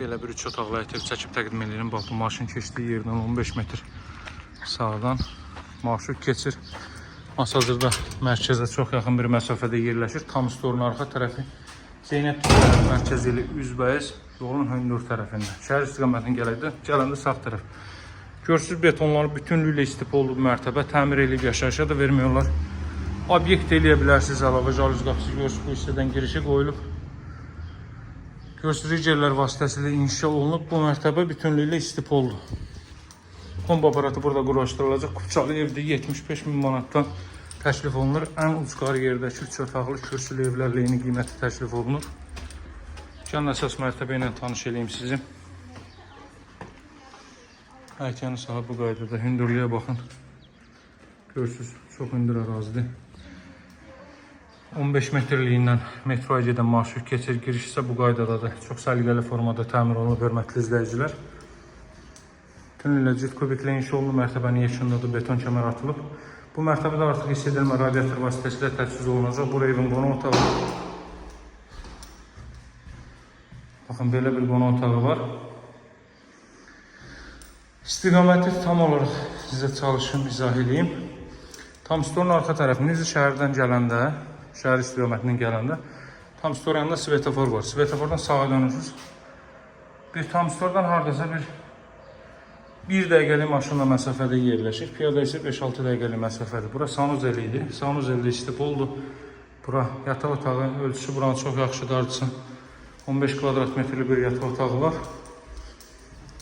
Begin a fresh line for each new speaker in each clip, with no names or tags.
Belə bir 3 otaqlı ev çəkib təqdim edirəm. Bax, bu maşın keçdiyi yerdən 15 metr sağdan marşrut keçir. Hazırda mərkəzə çox yaxın bir məsafədə yerləşir. Tam storun arxa tərəfi Zeynəb mərkəzi ilə üzbəyiz yolun hündür tərəfində. Şəhər istiqamətini gələndə sağ tərəf. Görürsüz, betonları bütünlüklə istipollu mərtəbə təmir edib yaşayışa da vermiyorlar. Obyekt eləyə bilərsiniz, əlavə jaluz qapısı görürsüz, bu hissədən girişi qoyulub. Görürsüz, ricerlər vasitəsilə inşa olunub. Bu mərtəbə bütünlüklə istipollu. Kombi aparatı burada quraşdırılacaq. Kupçalı evdə 75 min manatdan təklif olunur. Ən ucqar yerdəki 3 otaqlı kürsülü evlərlə eyni qiyməti təklif olunur. Gəlin əsas mərtəbə ilə tanış edeyim sizi. Əykanı sahibi bu qaydada. Hündürlüyə baxın. Görürsüz, çox hündür ərazidir. 15 metrliyindən metroya gedən marşrut keçir. Giriş isə bu qaydadadır. Çox səliqəli formada təmir olunur, hörmətli izləyicilər. Bütünlüklə cüt kubiklə inşa olunub, mərtəbənin yekunundadır, beton kəmər atılıb. Bu mərtəbədə artıq hiss edilmə radiator vasitəsilə təchiz olunacaq. Bu evin qonaq otağı. Baxın, belə bir qonaq otağı var. İstiqaməti tam olaraq sizə çalışım, izah edeyim. Tam storun arxa tərəfində, şəhərdən gələndə, şəhər istiqamətindən gələndə tam store yanında svetofor var. Svetofordan sağa dönürsünüz. Bir tam stordan hardasa bir dəqiqəlik maşınla məsafədə yerləşir. Piyada isə 5-6 dəqiqəlik məsafədir. Bura sanuzeli idi. Sanuzeli istipoldu. Bura yataq otağı, ölçüsü buranın çox yaxşı darcısı. 15 kvadrat metrli bir yataq otağı var.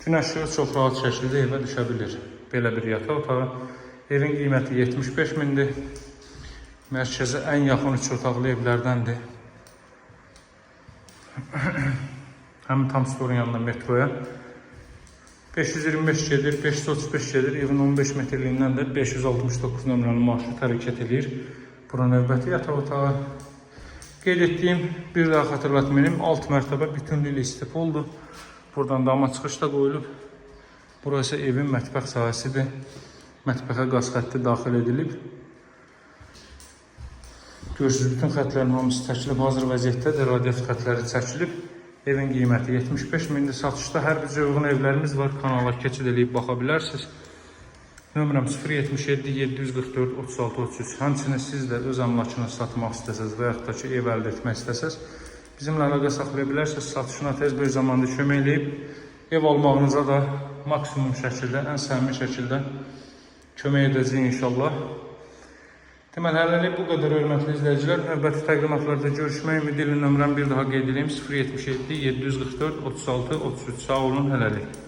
Günəş işığı çox rahat şəkildə evə düşə bilir. Belə bir yataq otağı. Evin qiyməti 75 mindir. Mərkəzə ən yaxın 3 otaqlı evlərdəndir. Həmin tam storun yanında metroya 525 gedir, 535 gedir. Evin 15 metrliyindən də 569 nömrəli marşrut hərəkət edir. Bura növbəti yataq otağı. Qeyd etdiyim, bir daha xatırlatmayayım, alt mərtəbə bütünlüklə istipoldur. Buradan dama çıxış da qoyulub. Burası evin mətbəx sahəsidir. Mətbəxə qaz xətti daxil edilib. Görürsünüz, bütün xətlərin hamısı çəkilib, hazır vəziyyətdədir. Radiator xətləri çəkilib. Evin qiyməti 75 mindir. Satışda hər bir uyğun evlərimiz var. Kanala keçid edib baxa bilərsiniz. Nömrəm 077 744 36 33. Həmçinin siz də öz əmlakını satmaq istəsəz və yaxud da ki, ev əldə etmək istəsəz, bizimlə əlaqə saxlaya bilərsiniz. Satışına tez bir zamanda kömək edib, ev almağınıza da maksimum şəkildə, ən səmimi şəkildə kömək edəcəyik inşallah. Deməli, hələlik bu qədər hörmətli izləyicilər. Növbəti təqdimatlarda görüşmək ümidi ilə nömrəm bir daha qeyd edeyim. 077 744 36 33. Sağ olun, hələlik.